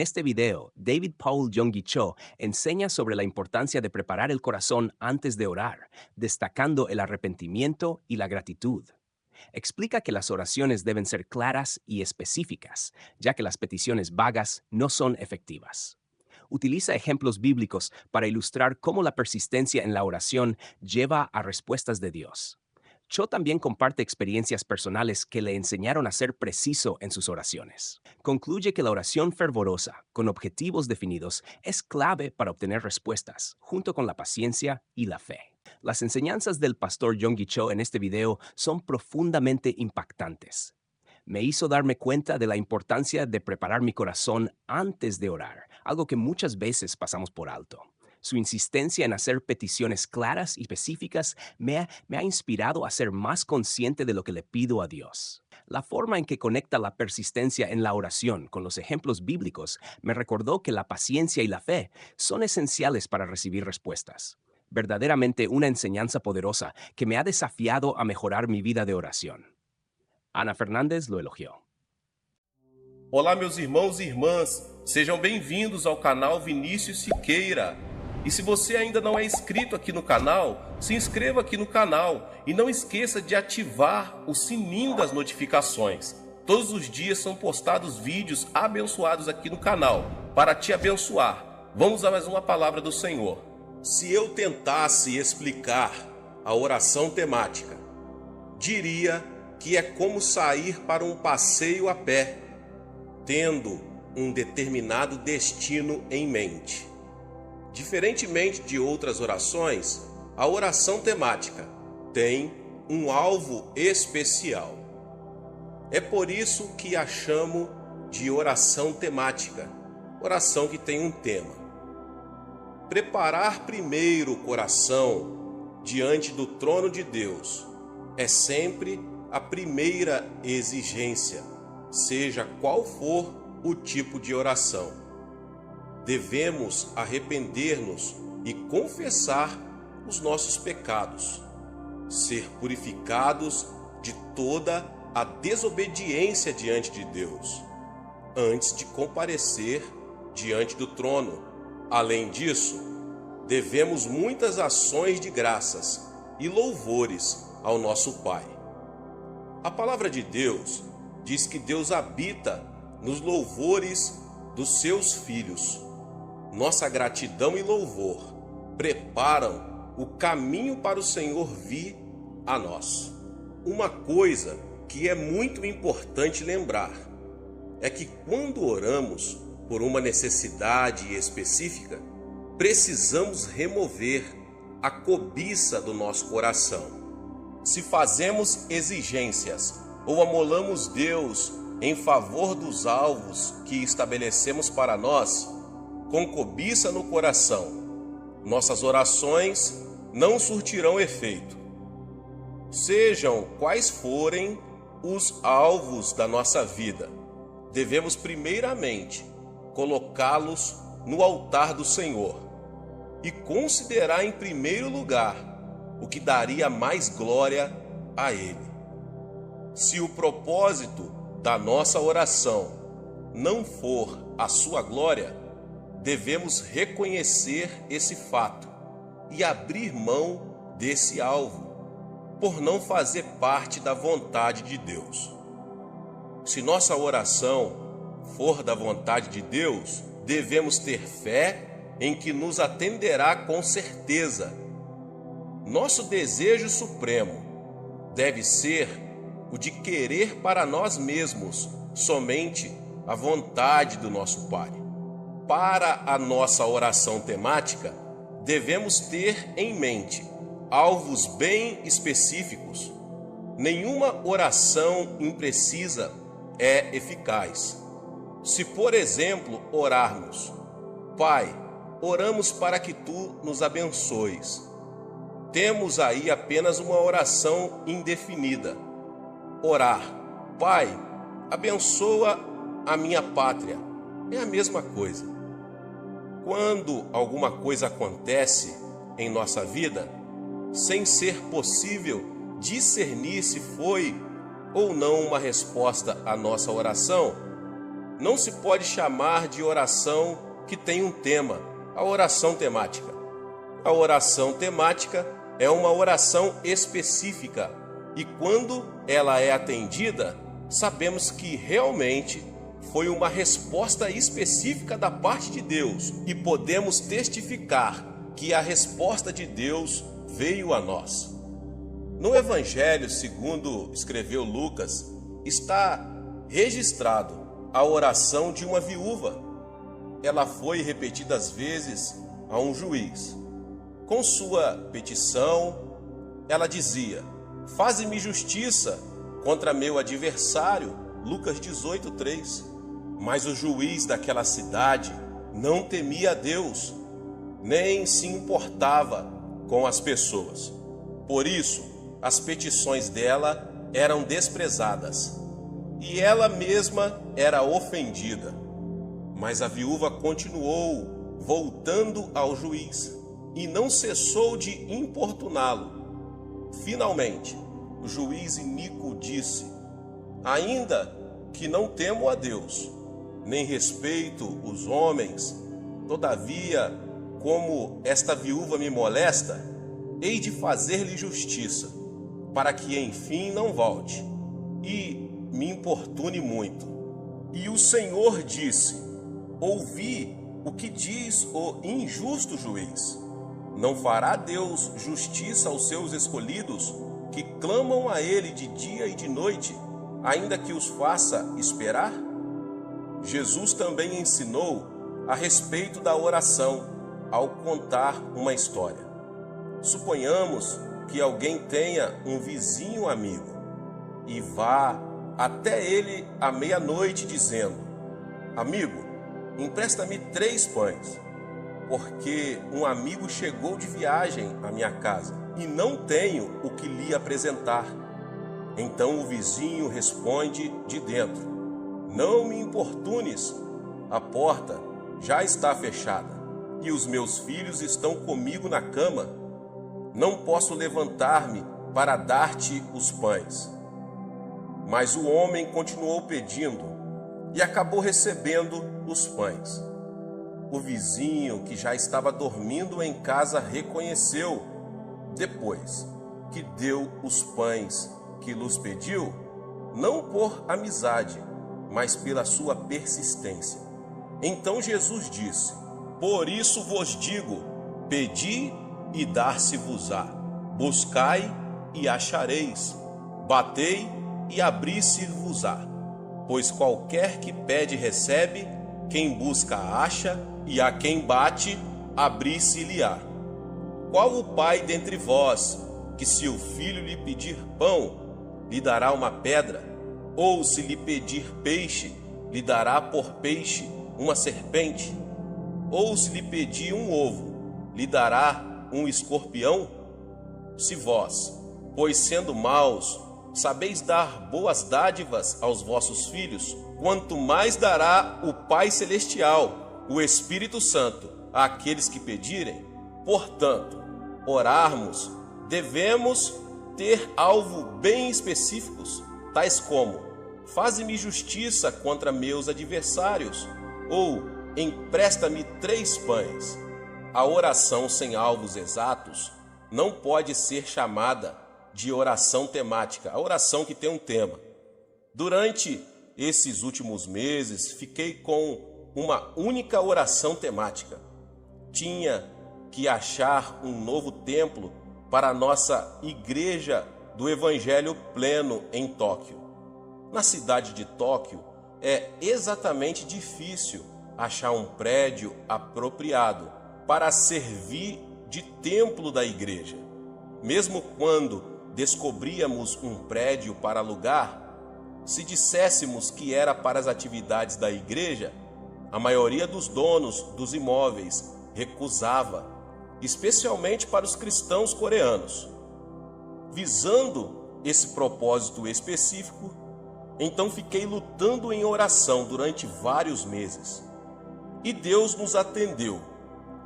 En este video, David Paul Yonggi Cho enseña sobre la importancia de preparar el corazón antes de orar, destacando el arrepentimiento y la gratitud. Explica que las oraciones deben ser claras y específicas, ya que las peticiones vagas no son efectivas. Utiliza ejemplos bíblicos para ilustrar cómo la persistencia en la oración lleva a respuestas de Dios. Cho también comparte experiencias personales que le enseñaron a ser preciso en sus oraciones. Concluye que la oración fervorosa, con objetivos definidos, es clave para obtener respuestas, junto con la paciencia y la fe. Las enseñanzas del pastor Yonggi Cho en este video son profundamente impactantes. Me hizo darme cuenta de la importancia de preparar mi corazón antes de orar, algo que muchas veces pasamos por alto. Su insistencia en hacer peticiones claras y específicas me ha inspirado a ser más consciente de lo que le pido a Dios. La forma en que conecta la persistencia en la oración con los ejemplos bíblicos me recordó que la paciencia y la fe son esenciales para recibir respuestas. Verdaderamente una enseñanza poderosa que me ha desafiado a mejorar mi vida de oración. Ana Fernández lo elogió. Olá, meus irmãos e irmãs, sejam bem-vindos ao canal Vinícius Siqueira. E se você ainda não é inscrito aqui no canal, se inscreva aqui no canal e não esqueça de ativar o sininho das notificações. Todos os dias são postados vídeos abençoados aqui no canal para te abençoar. Vamos a mais uma palavra do Senhor. Se eu tentasse explicar a oração temática, diria que é como sair para um passeio a pé, tendo um determinado destino em mente. Diferentemente de outras orações, a oração temática tem um alvo especial. É por isso que a chamo de oração temática, oração que tem um tema. Preparar primeiro o coração diante do trono de Deus é sempre a primeira exigência, seja qual for o tipo de oração. Devemos arrepender-nos e confessar os nossos pecados, ser purificados de toda a desobediência diante de Deus, antes de comparecer diante do trono. Além disso, devemos muitas ações de graças e louvores ao nosso Pai. A palavra de Deus diz que Deus habita nos louvores dos seus filhos. Nossa gratidão e louvor preparam o caminho para o Senhor vir a nós. Uma coisa que é muito importante lembrar é que quando oramos por uma necessidade específica, precisamos remover a cobiça do nosso coração. Se fazemos exigências ou amolamos Deus em favor dos alvos que estabelecemos para nós, com cobiça no coração, nossas orações não surtirão efeito. Sejam quais forem os alvos da nossa vida, devemos primeiramente colocá-los no altar do Senhor e considerar em primeiro lugar o que daria mais glória a Ele. Se o propósito da nossa oração não for a sua glória, devemos reconhecer esse fato e abrir mão desse alvo, por não fazer parte da vontade de Deus. Se nossa oração for da vontade de Deus, devemos ter fé em que nos atenderá com certeza. Nosso desejo supremo deve ser o de querer para nós mesmos somente a vontade do nosso Pai. Para a nossa oração temática, devemos ter em mente alvos bem específicos. Nenhuma oração imprecisa é eficaz. Se, por exemplo, orarmos: Pai, oramos para que Tu nos abençoes, temos aí apenas uma oração indefinida. Orar: Pai, abençoa a minha pátria, é a mesma coisa. Quando alguma coisa acontece em nossa vida, sem ser possível discernir se foi ou não uma resposta à nossa oração, não se pode chamar de oração que tem um tema, a oração temática. A oração temática é uma oração específica e quando ela é atendida, sabemos que realmente foi uma resposta específica da parte de Deus e podemos testificar que a resposta de Deus veio a nós. No Evangelho, segundo escreveu Lucas, está registrado a oração de uma viúva. Ela foi repetidas vezes a um juiz. Com sua petição, ela dizia: faze-me justiça contra meu adversário. Lucas 18:3. Mas o juiz daquela cidade não temia a Deus, nem se importava com as pessoas. Por isso, as petições dela eram desprezadas e ela mesma era ofendida. Mas a viúva continuou voltando ao juiz e não cessou de importuná-lo. Finalmente, o juiz iníquo disse: ainda que não temo a Deus, nem respeito os homens, todavia, como esta viúva me molesta, hei de fazer-lhe justiça, para que enfim não volte e me importune muito. E o Senhor disse: ouvi o que diz o injusto juiz. Não fará Deus justiça aos seus escolhidos, que clamam a ele de dia e de noite, ainda que os faça esperar? Jesus também ensinou a respeito da oração ao contar uma história. Suponhamos que alguém tenha um vizinho amigo e vá até ele à meia-noite dizendo: amigo, empresta-me 3 pães, porque um amigo chegou de viagem à minha casa e não tenho o que lhe apresentar. Então o vizinho responde de dentro: não me importunes, a porta já está fechada e os meus filhos estão comigo na cama. Não posso levantar-me para dar-te os pães. Mas o homem continuou pedindo e acabou recebendo os pães. O vizinho, que já estava dormindo em casa, reconheceu, depois que deu os pães que lhes pediu, não por amizade, mas pela sua persistência. Então Jesus disse: por isso vos digo, pedi e dar-se-vos-á, buscai e achareis, batei e abrir-se-vos-á. Pois qualquer que pede recebe, quem busca acha, e a quem bate abrir-se-lhe-á. Qual o pai dentre vós, que se o filho lhe pedir pão, lhe dará uma pedra? Ou se lhe pedir peixe, lhe dará por peixe uma serpente? Ou se lhe pedir um ovo, lhe dará um escorpião? Se vós, pois sendo maus, sabeis dar boas dádivas aos vossos filhos, quanto mais dará o Pai Celestial, o Espírito Santo, àqueles que pedirem? Portanto, orarmos, devemos ter alvo bem específicos, tais como: faze-me justiça contra meus adversários, ou empresta-me 3 pães. A oração sem alvos exatos não pode ser chamada de oração temática, a oração que tem um tema. Durante esses últimos meses, fiquei com uma única oração temática. Tinha que achar um novo templo para a nossa Igreja do Evangelho Pleno em Tóquio. Na cidade de Tóquio, é exatamente difícil achar um prédio apropriado para servir de templo da igreja. Mesmo quando descobríamos um prédio para alugar, se disséssemos que era para as atividades da igreja, a maioria dos donos dos imóveis recusava, especialmente para os cristãos coreanos. Visando esse propósito específico, então fiquei lutando em oração durante vários meses. E Deus nos atendeu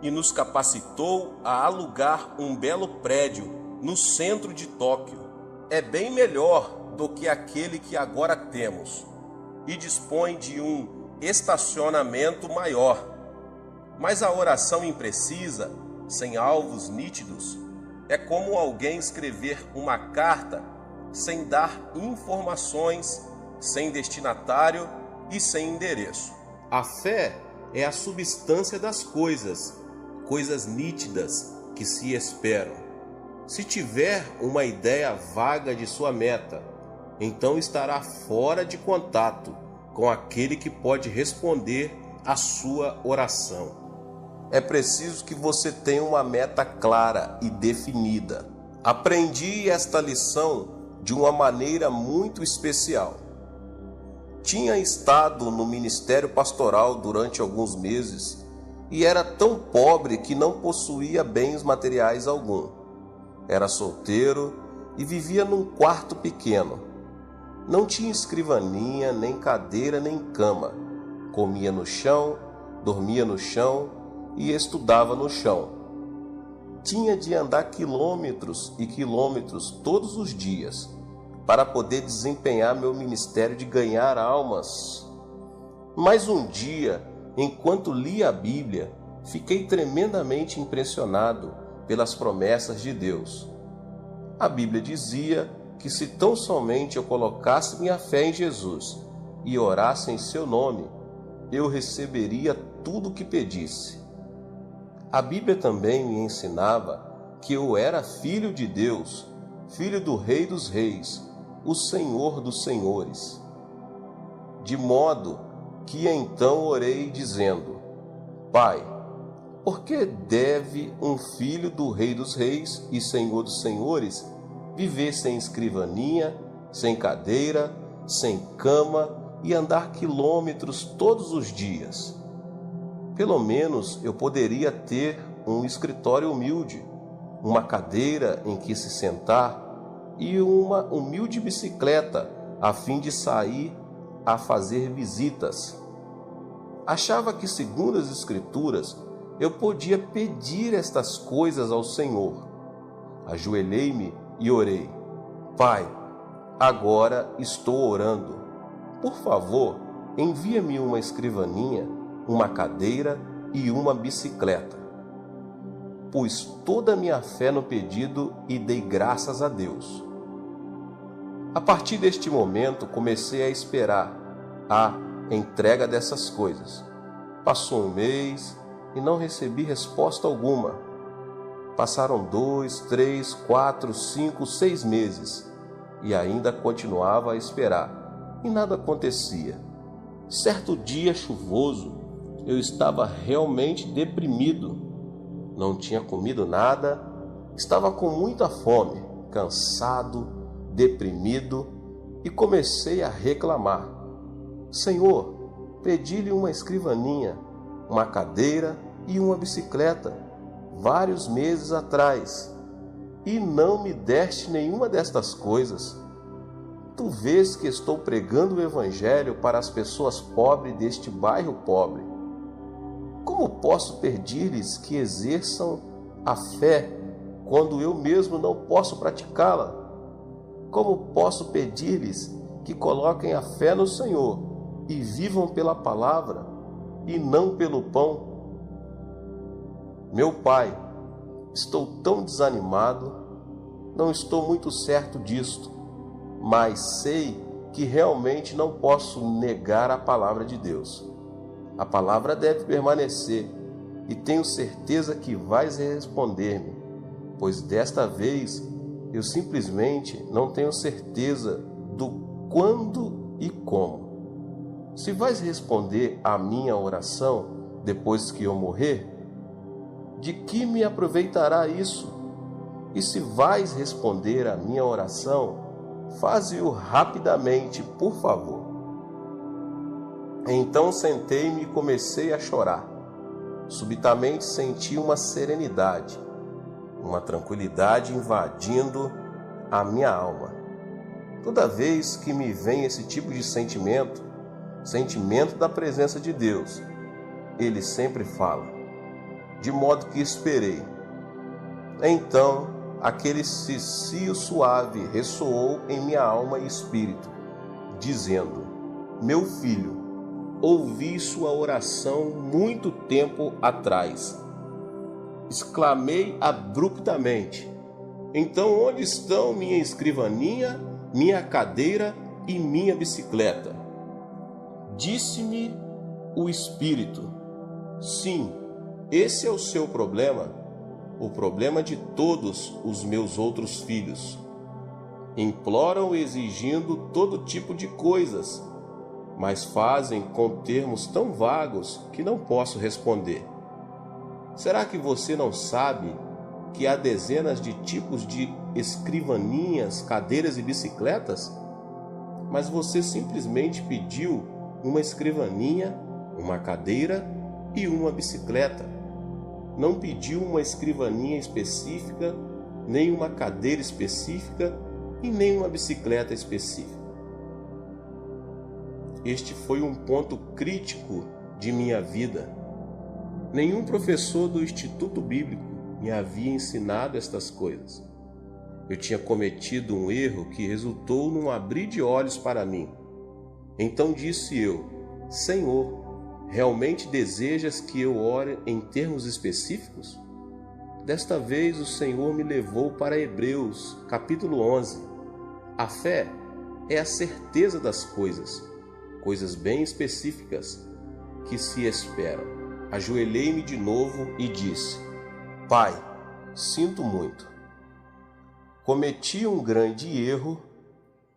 e nos capacitou a alugar um belo prédio no centro de Tóquio. É bem melhor do que aquele que agora temos e dispõe de um estacionamento maior. Mas a oração imprecisa, sem alvos nítidos, é como alguém escrever uma carta sem dar informações, sem destinatário e sem endereço. A fé é a substância das coisas, coisas nítidas que se esperam. Se tiver uma ideia vaga de sua meta, então estará fora de contato com aquele que pode responder à sua oração. É preciso que você tenha uma meta clara e definida. Aprendi esta lição de uma maneira muito especial. Tinha estado no ministério pastoral durante alguns meses e era tão pobre que não possuía bens materiais algum. Era solteiro e vivia num quarto pequeno. Não tinha escrivaninha, nem cadeira, nem cama. Comia no chão, dormia no chão e estudava no chão. Tinha de andar quilômetros e quilômetros todos os dias para poder desempenhar meu ministério de ganhar almas. Mas um dia, enquanto lia a Bíblia, fiquei tremendamente impressionado pelas promessas de Deus. A Bíblia dizia que se tão somente eu colocasse minha fé em Jesus e orasse em seu nome, eu receberia tudo o que pedisse. A Bíblia também me ensinava que eu era filho de Deus, filho do Rei dos Reis, o Senhor dos Senhores. De modo que então orei dizendo: Pai, por que deve um filho do Rei dos Reis e Senhor dos Senhores viver sem escrivaninha, sem cadeira, sem cama e andar quilômetros todos os dias? Pelo menos eu poderia ter um escritório humilde, uma cadeira em que se sentar e uma humilde bicicleta a fim de sair a fazer visitas. Achava que, segundo as Escrituras, eu podia pedir estas coisas ao Senhor. Ajoelhei-me e orei: Pai, agora estou orando. Por favor, envia-me uma escrivaninha, uma cadeira e uma bicicleta. Pus toda a minha fé no pedido e dei graças a Deus. A partir deste momento, comecei a esperar a entrega dessas coisas. Passou um mês e não recebi resposta alguma. Passaram 2, 3, 4, 5, 6 meses e ainda continuava a esperar e nada acontecia. Certo dia chuvoso, eu estava realmente deprimido. Não tinha comido nada, estava com muita fome, cansado, deprimido e comecei a reclamar. Senhor, pedi-lhe uma escrivaninha, uma cadeira e uma bicicleta vários meses atrás e não me deste nenhuma destas coisas. Tu vês que estou pregando o Evangelho para as pessoas pobres deste bairro pobre. Como posso pedir-lhes que exerçam a fé quando eu mesmo não posso praticá-la? Como posso pedir-lhes que coloquem a fé no Senhor e vivam pela palavra e não pelo pão? Meu Pai, estou tão desanimado, não estou muito certo disto, mas sei que realmente não posso negar a palavra de Deus. A palavra deve permanecer e tenho certeza que vais responder-me, pois desta vez eu simplesmente não tenho certeza do quando e como. Se vais responder à minha oração depois que eu morrer, de que me aproveitará isso? E se vais responder à minha oração, faze-o rapidamente, por favor. Então sentei-me e comecei a chorar. Subitamente senti uma serenidade, uma tranquilidade invadindo a minha alma. Toda vez que me vem esse tipo de sentimento da presença de Deus, Ele sempre fala, de modo que esperei. Então, aquele cicio suave ressoou em minha alma e espírito, dizendo: Meu filho, ouvi sua oração muito tempo atrás. Exclamei abruptamente: então onde estão minha escrivaninha, minha cadeira e minha bicicleta? Disse-me o Espírito: sim, esse é o seu problema, o problema de todos os meus outros filhos. Imploram exigindo todo tipo de coisas, mas fazem com termos tão vagos que não posso responder. Será que você não sabe que há dezenas de tipos de escrivaninhas, cadeiras e bicicletas? Mas você simplesmente pediu uma escrivaninha, uma cadeira e uma bicicleta. Não pediu uma escrivaninha específica, nem uma cadeira específica e nem uma bicicleta específica. Este foi um ponto crítico de minha vida. Nenhum professor do Instituto Bíblico me havia ensinado estas coisas. Eu tinha cometido um erro que resultou num abrir de olhos para mim. Então disse eu: Senhor, realmente desejas que eu ore em termos específicos? Desta vez o Senhor me levou para Hebreus, capítulo 11. A fé é a certeza das coisas bem específicas que se esperam. Ajoelhei-me de novo e disse: Pai, sinto muito. Cometi um grande erro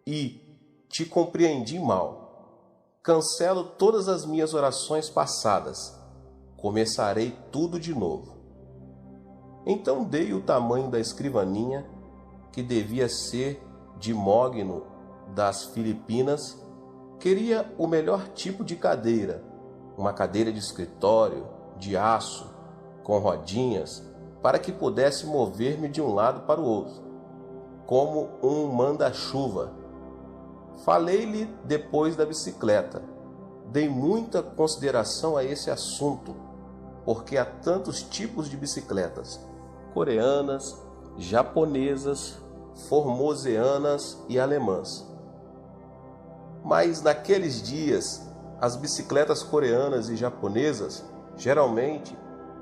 e te compreendi mal. Cancelo todas as minhas orações passadas. Começarei tudo de novo. Então dei o tamanho da escrivaninha, que devia ser de mogno das Filipinas. Queria o melhor tipo de cadeira, uma cadeira de escritório, de aço, com rodinhas, para que pudesse mover-me de um lado para o outro, como um manda-chuva. Falei-lhe depois da bicicleta. Dei muita consideração a esse assunto, porque há tantos tipos de bicicletas: coreanas, japonesas, formoseanas e alemãs. Mas naqueles dias, as bicicletas coreanas e japonesas, geralmente,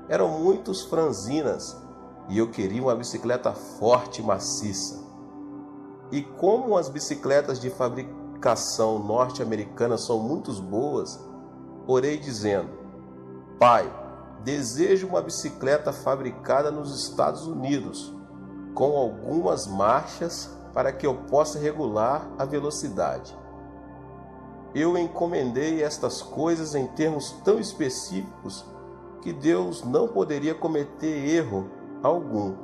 eram muito franzinas, e eu queria uma bicicleta forte e maciça. E como as bicicletas de fabricação norte-americana são muito boas, orei dizendo: Pai, desejo uma bicicleta fabricada nos Estados Unidos, com algumas marchas para que eu possa regular a velocidade. Eu encomendei estas coisas em termos tão específicos que Deus não poderia cometer erro algum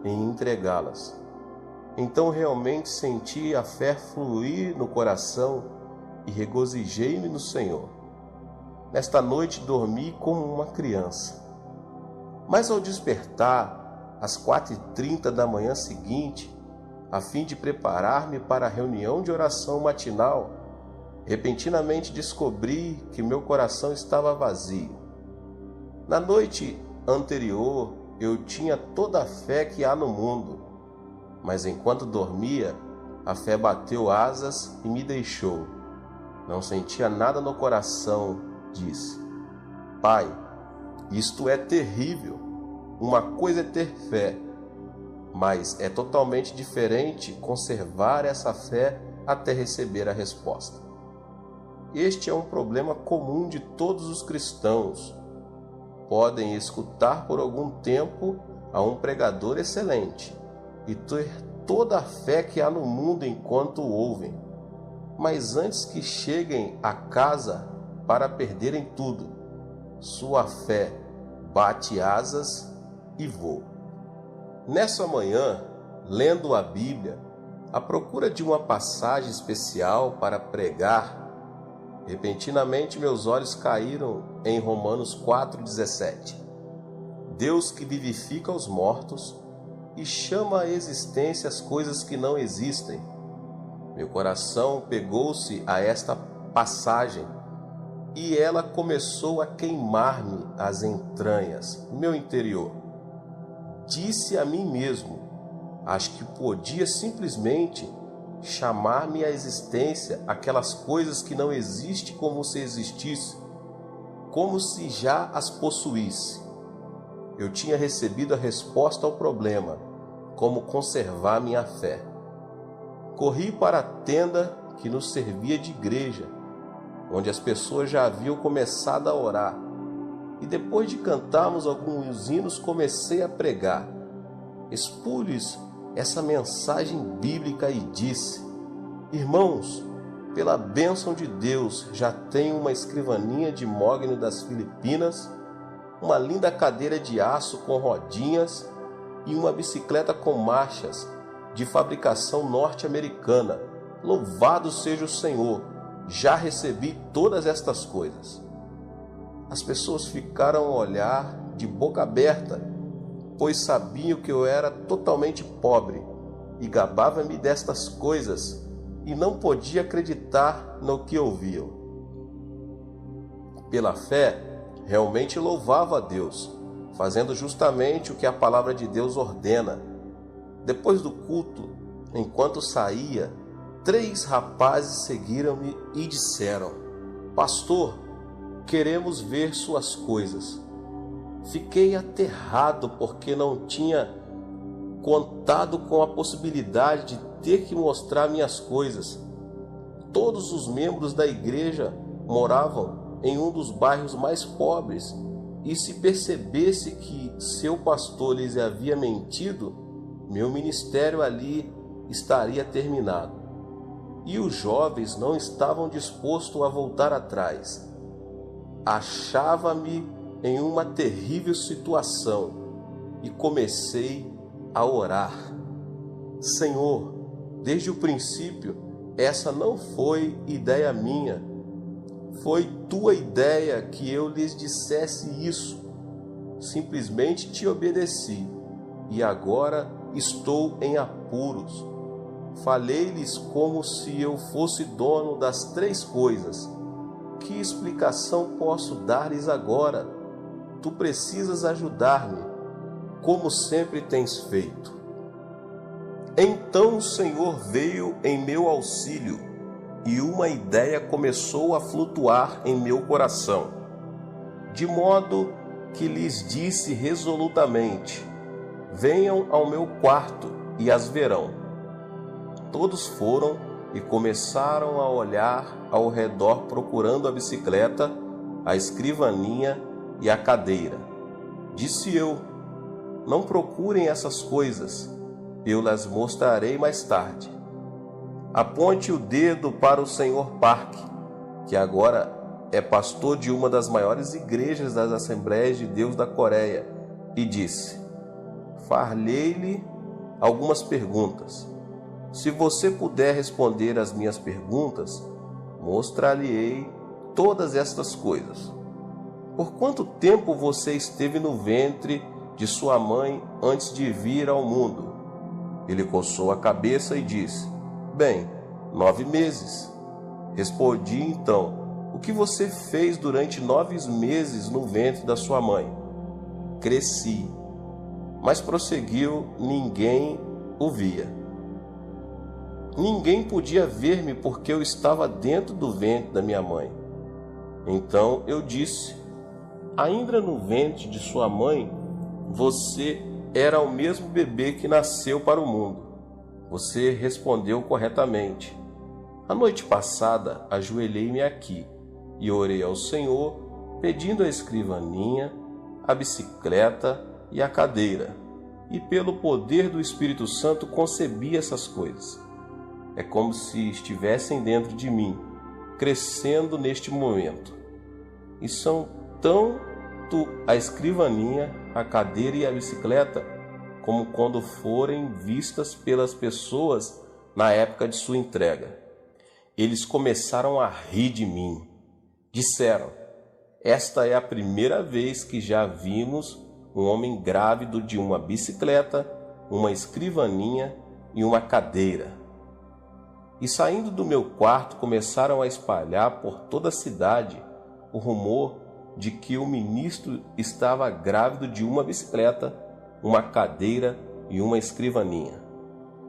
em entregá-las. Então realmente senti a fé fluir no coração e regozijei-me no Senhor. Nesta noite dormi como uma criança. Mas ao despertar, às 4h30 da manhã seguinte, a fim de preparar-me para a reunião de oração matinal, repentinamente descobri que meu coração estava vazio. Na noite anterior, eu tinha toda a fé que há no mundo, mas enquanto dormia, a fé bateu asas e me deixou. Não sentia nada no coração, disse. Pai, isto é terrível. Uma coisa é ter fé, mas é totalmente diferente conservar essa fé até receber a resposta. Este é um problema comum de todos os cristãos. Podem escutar por algum tempo a um pregador excelente e ter toda a fé que há no mundo enquanto o ouvem, mas antes que cheguem a casa para perderem tudo, sua fé bate asas e voa. Nessa manhã, lendo a Bíblia, à procura de uma passagem especial para pregar, repentinamente meus olhos caíram em Romanos 4,17. Deus que vivifica os mortos e chama à existência as coisas que não existem. Meu coração pegou-se a esta passagem e ela começou a queimar-me as entranhas, no meu interior. Disse a mim mesmo: acho que podia simplesmente chamar-me à existência aquelas coisas que não existem como se existisse, como se já as possuísse. Eu tinha recebido a resposta ao problema, como conservar minha fé. Corri para a tenda que nos servia de igreja, onde as pessoas já haviam começado a orar, e depois de cantarmos alguns hinos, comecei a pregar. Expus-lhes essa mensagem bíblica e disse: irmãos, pela bênção de Deus, já tenho uma escrivaninha de mogno das Filipinas, uma linda cadeira de aço com rodinhas e uma bicicleta com marchas de fabricação norte-americana. Louvado seja o Senhor! Já recebi todas estas coisas. As pessoas ficaram a olhar de boca aberta, pois sabiam que eu era totalmente pobre e gabava-me destas coisas e não podia acreditar no que ouviam. Pela fé, realmente louvava a Deus, fazendo justamente o que a palavra de Deus ordena. Depois do culto, enquanto saía, 3 rapazes seguiram-me e disseram: pastor, queremos ver suas coisas. Fiquei aterrado porque não tinha contado com a possibilidade de ter que mostrar minhas coisas. Todos os membros da igreja moravam em um dos bairros mais pobres, e se percebesse que seu pastor lhes havia mentido, meu ministério ali estaria terminado. E os jovens não estavam dispostos a voltar atrás. Achava-me em uma terrível situação e comecei a orar. Senhor, desde o princípio, essa não foi ideia minha. Foi tua ideia que eu lhes dissesse isso. Simplesmente te obedeci e agora estou em apuros. Falei-lhes como se eu fosse dono das 3 coisas. Que explicação posso dar-lhes agora? Tu precisas ajudar-me, como sempre tens feito. Então o Senhor veio em meu auxílio e uma ideia começou a flutuar em meu coração, de modo que lhes disse resolutamente: venham ao meu quarto e as verão. Todos foram e começaram a olhar ao redor procurando a bicicleta, a escrivaninha e a cadeira. Disse eu: não procurem essas coisas, eu las mostrarei mais tarde. Aponte o dedo para o Sr. Park, que agora é pastor de uma das maiores igrejas das Assembleias de Deus da Coreia, e disse: far-lhe algumas perguntas. Se você puder responder às minhas perguntas, mostrar-lhe-ei todas estas coisas. Por quanto tempo você esteve no ventre de sua mãe antes de vir ao mundo? Ele coçou a cabeça e disse: bem, 9 meses. Respondi então: o que você fez durante 9 meses no ventre da sua mãe? Cresci. Mas prosseguiu: ninguém o via. Ninguém podia ver-me porque eu estava dentro do ventre da minha mãe. Então eu disse: ainda no ventre de sua mãe, você era o mesmo bebê que nasceu para o mundo. Você respondeu corretamente. A noite passada, ajoelhei-me aqui e orei ao Senhor, pedindo a escrivaninha, a bicicleta e a cadeira. E pelo poder do Espírito Santo concebi essas coisas. É como se estivessem dentro de mim, crescendo neste momento. E são tanto a escrivaninha, a cadeira e a bicicleta, como quando forem vistas pelas pessoas na época de sua entrega. Eles começaram a rir de mim. Disseram: esta é a primeira vez que já vimos um homem grávido de uma bicicleta, uma escrivaninha e uma cadeira. E saindo do meu quarto, começaram a espalhar por toda a cidade o rumor de que o ministro estava grávido de uma bicicleta, uma cadeira e uma escrivaninha.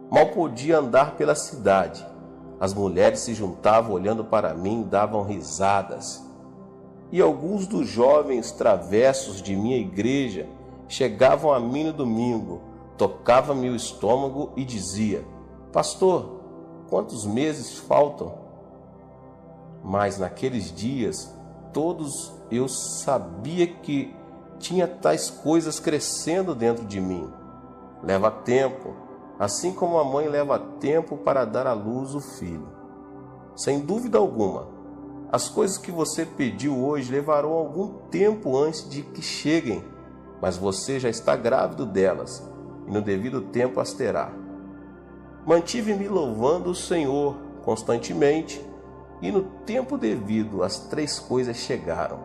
Mal podia andar pela cidade. As mulheres se juntavam olhando para mim e davam risadas. E alguns dos jovens travessos de minha igreja chegavam a mim no domingo, tocavam-me o estômago e dizia: pastor, quantos meses faltam? Mas naqueles dias, todos eu sabia que tinha tais coisas crescendo dentro de mim. Leva tempo, assim como a mãe leva tempo para dar à luz o filho. Sem dúvida alguma, as coisas que você pediu hoje levarão algum tempo antes de que cheguem, mas você já está grávido delas e no devido tempo as terá. Mantive-me louvando o Senhor constantemente e no tempo devido as 3 coisas chegaram.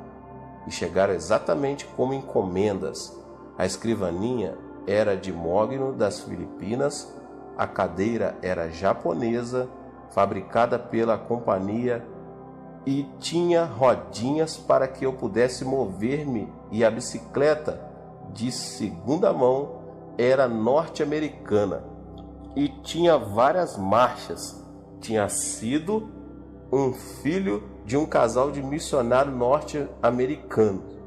E chegaram exatamente como encomendas. A escrivaninha era de mogno das Filipinas, a cadeira era japonesa, fabricada pela companhia e tinha rodinhas para que eu pudesse mover-me, e a bicicleta de segunda mão era norte-americana e tinha várias marchas. Tinha sido um filho de um casal de missionários norte-americanos.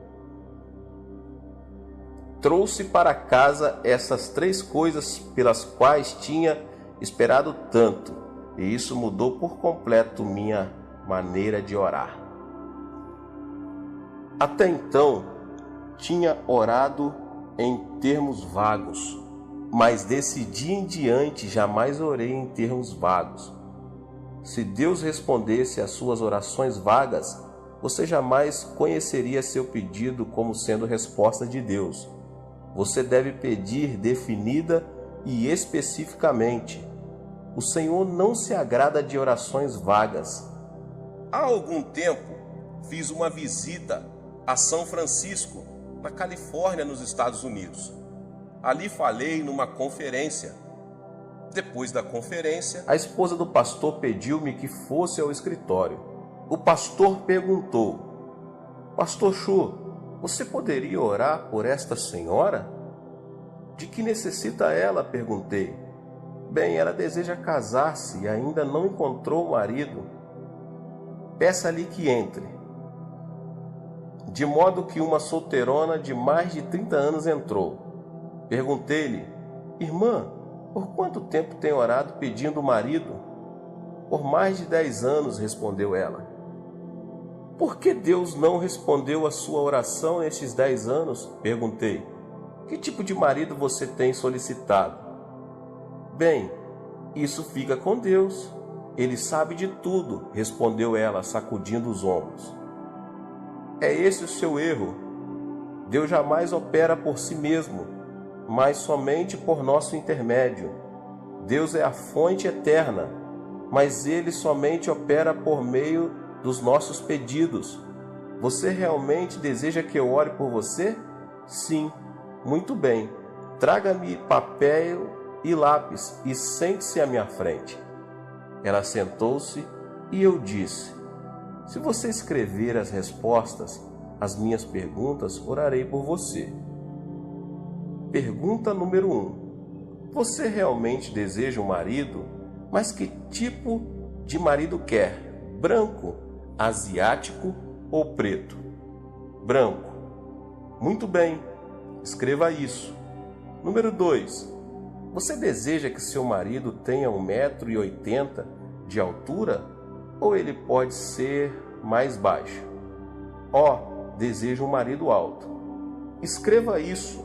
Trouxe para casa essas 3 coisas pelas quais tinha esperado tanto, e isso mudou por completo minha maneira de orar. Até então, tinha orado em termos vagos, mas desse dia em diante jamais orei em termos vagos. Se Deus respondesse às suas orações vagas, você jamais conheceria seu pedido como sendo resposta de Deus. Você deve pedir definida e especificamente. O Senhor não se agrada de orações vagas. Há algum tempo, fiz uma visita a São Francisco, na Califórnia, nos Estados Unidos. Ali falei numa conferência. Depois da conferência, a esposa do pastor pediu-me que fosse ao escritório. O pastor perguntou: Pastor Chu, você poderia orar por esta senhora? De que necessita ela? Perguntei. Bem, ela deseja casar-se e ainda não encontrou o marido. Peça-lhe que entre. De modo que uma solteirona de mais de 30 anos entrou. Perguntei-lhe: Irmã, por quanto tempo tem orado pedindo o marido? Por mais de 10 anos, respondeu ela. Por que Deus não respondeu a sua oração nestes 10 anos? Perguntei. Que tipo de marido você tem solicitado? Bem, isso fica com Deus. Ele sabe de tudo, respondeu ela, sacudindo os ombros. É esse o seu erro. Deus jamais opera por si mesmo, mas somente por nosso intermédio. Deus é a fonte eterna, mas Ele somente opera por meio dos nossos pedidos. Você realmente deseja que eu ore por você? Sim. Muito bem. Traga-me papel e lápis e sente-se à minha frente. Ela sentou-se e eu disse: Se você escrever as respostas às minhas perguntas, orarei por você. Pergunta número 1. Você realmente deseja um marido? Mas que tipo de marido quer? Branco, asiático ou preto? Branco. Muito bem, escreva isso. Número 2. Você deseja que seu marido tenha 1,80 m de altura? Ou ele pode ser mais baixo? Deseja um marido alto. Escreva isso.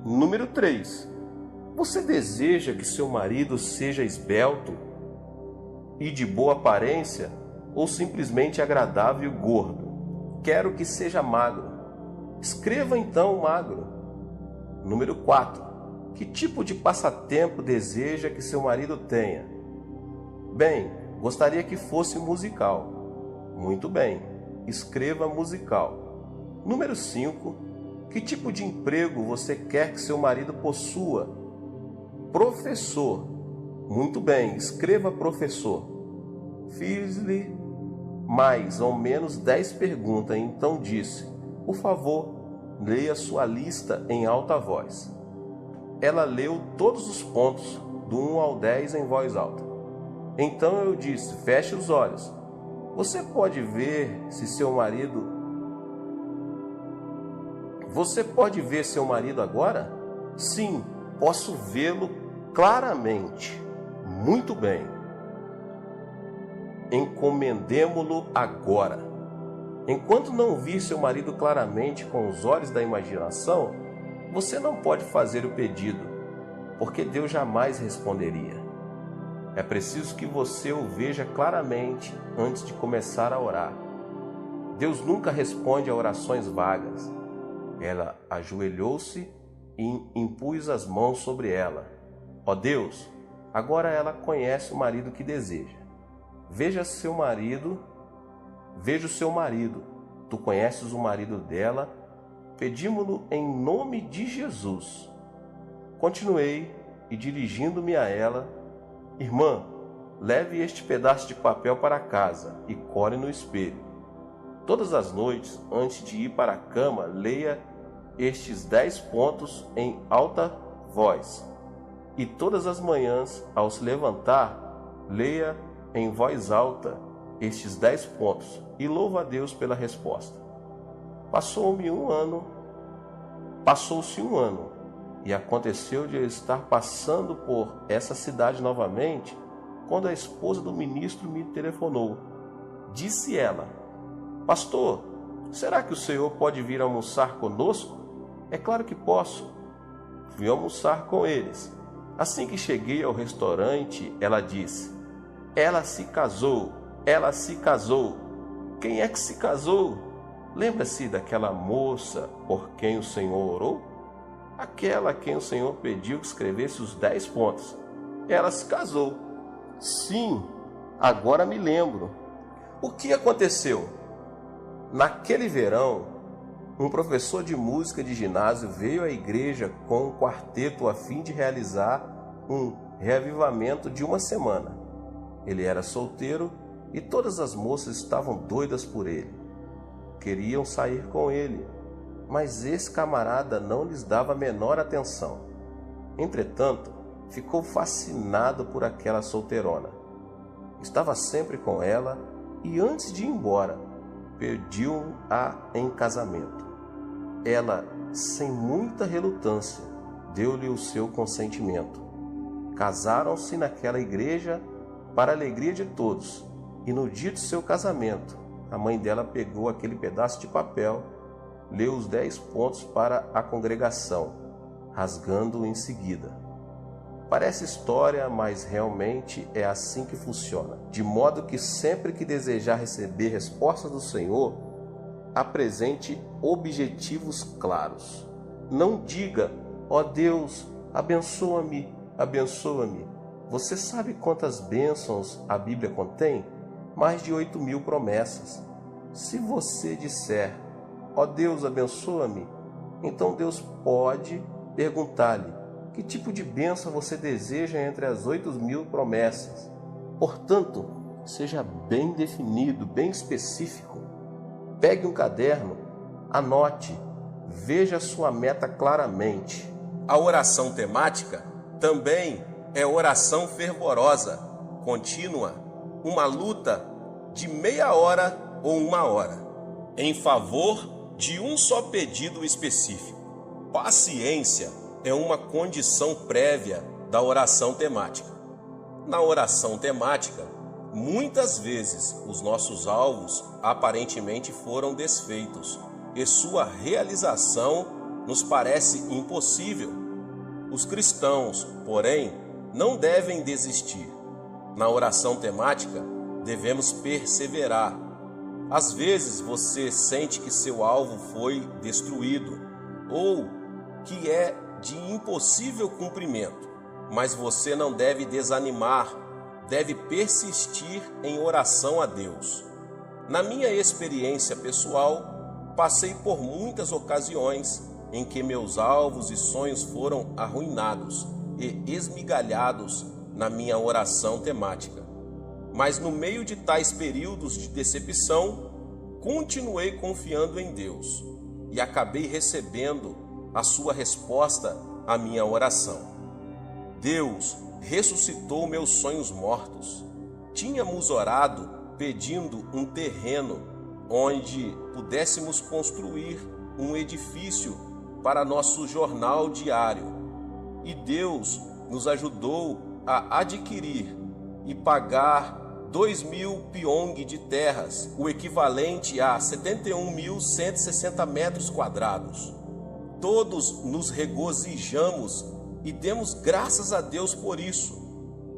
Número 3. Você deseja que seu marido seja esbelto e de boa aparência ou simplesmente agradável e gordo? Quero que seja magro. Escreva então magro. Número 4. Que tipo de passatempo deseja que seu marido tenha? Bem, gostaria que fosse musical. Muito bem, escreva musical. Número 5. Que tipo de emprego você quer que seu marido possua? Professor. Muito bem, escreva professor. Fiz-lhe mais ou menos 10 perguntas, então disse: Por favor, leia sua lista em alta voz. Ela leu todos os pontos, do 1 ao 10 em voz alta. Então eu disse: Feche os olhos. Você pode ver se seu marido Você pode ver seu marido agora? Sim, posso vê-lo claramente. Muito bem. Encomendemo-lo agora. Enquanto não vir seu marido claramente com os olhos da imaginação, você não pode fazer o pedido, porque Deus jamais responderia. É preciso que você o veja claramente antes de começar a orar. Deus nunca responde a orações vagas. Ela ajoelhou-se e impôs as mãos sobre ela. Ó Deus, agora ela conhece o marido que deseja. Veja o seu marido. Tu conheces o marido dela. Pedimo-lo em nome de Jesus. Continuei e, dirigindo-me a ela, irmã, leve este pedaço de papel para casa e cole no espelho. Todas as noites, antes de ir para a cama, leia estes 10 pontos em alta voz. E todas as manhãs, ao se levantar, leia em voz alta estes 10 pontos e louva a Deus pela resposta. Passou-se um ano, e aconteceu de eu estar passando por essa cidade novamente, quando a esposa do ministro me telefonou. Disse ela: Pastor, será que o senhor pode vir almoçar conosco? É claro que posso. Fui almoçar com eles. Assim que cheguei ao restaurante, ela disse: Ela se casou. Quem é que se casou? Lembra-se daquela moça por quem o Senhor orou? Aquela a quem o Senhor pediu que escrevesse os 10 pontos. Ela se casou. Sim, agora me lembro. O que aconteceu? Naquele verão, um professor de música de ginásio veio à igreja com um quarteto a fim de realizar um reavivamento de uma semana. Ele era solteiro e todas as moças estavam doidas por ele. Queriam sair com ele, mas esse camarada não lhes dava a menor atenção. Entretanto, ficou fascinado por aquela solteirona. Estava sempre com ela e, antes de ir embora, pediu-a em casamento. Ela, sem muita relutância, deu-lhe o seu consentimento. Casaram-se naquela igreja para a alegria de todos, e no dia de seu casamento, a mãe dela pegou aquele pedaço de papel, leu os 10 pontos para a congregação, rasgando-o em seguida. Parece história, mas realmente é assim que funciona. De modo que sempre que desejar receber respostas do Senhor, apresente objetivos claros. Não diga: ó Deus, abençoa-me, abençoa-me. Você sabe quantas bênçãos a Bíblia contém? Mais de 8.000 promessas. Se você disser: ó Deus, abençoa-me, então Deus pode perguntar-lhe: que tipo de bênção você deseja entre as 8.000 promessas? Portanto, seja bem definido, bem específico. Pegue um caderno, anote, veja sua meta claramente. A oração temática também é oração fervorosa, contínua, uma luta de meia hora ou 1 hora, em favor de um só pedido específico. Paciência é uma condição prévia da oração temática. Na oração temática, muitas vezes os nossos alvos aparentemente foram desfeitos e sua realização nos parece impossível. Os cristãos, porém, não devem desistir. Na oração temática, devemos perseverar. Às vezes você sente que seu alvo foi destruído ou que é de impossível cumprimento, mas você não deve desanimar, deve persistir em oração a Deus. Na minha experiência pessoal, passei por muitas ocasiões em que meus alvos e sonhos foram arruinados e esmigalhados na minha oração temática. Mas no meio de tais períodos de decepção, continuei confiando em Deus e acabei recebendo a sua resposta à minha oração. Deus ressuscitou meus sonhos mortos. Tínhamos orado pedindo um terreno onde pudéssemos construir um edifício para nosso jornal diário. E Deus nos ajudou a adquirir e pagar 2.000 piong de terras, o equivalente a 71.160 metros quadrados. Todos nos regozijamos e demos graças a Deus por isso.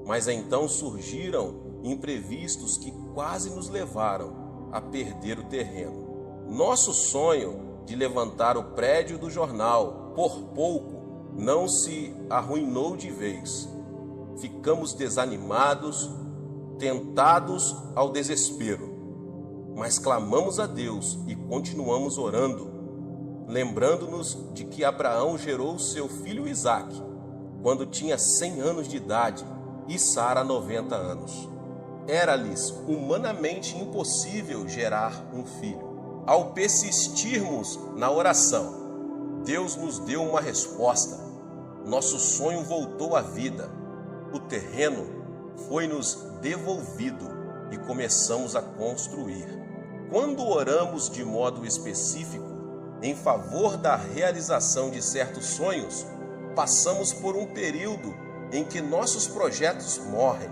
Mas então surgiram imprevistos que quase nos levaram a perder o terreno. Nosso sonho de levantar o prédio do jornal, por pouco, não se arruinou de vez. Ficamos desanimados, tentados ao desespero, mas clamamos a Deus e continuamos orando, lembrando-nos de que Abraão gerou seu filho Isaque quando tinha 100 anos de idade e Sara 90 anos. Era-lhes humanamente impossível gerar um filho. Ao persistirmos na oração, Deus nos deu uma resposta. Nosso sonho voltou à vida. O terreno foi-nos devolvido e começamos a construir. Quando oramos de modo específico em favor da realização de certos sonhos, passamos por um período em que nossos projetos morrem,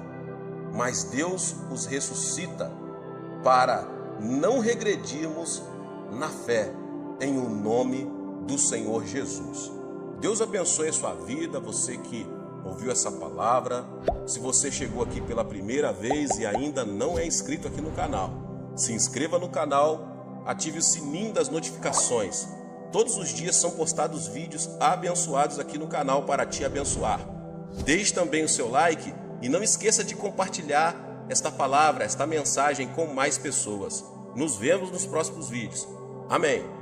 mas Deus os ressuscita para não regredirmos na fé em o nome do Senhor Jesus. Deus abençoe a sua vida, você que ouviu essa palavra. Se você chegou aqui pela primeira vez e ainda não é inscrito aqui no canal, se inscreva no canal, ative o sininho das notificações. Todos os dias são postados vídeos abençoados aqui no canal para te abençoar. Deixe também o seu like e não esqueça de compartilhar esta palavra, esta mensagem com mais pessoas. Nos vemos nos próximos vídeos. Amém.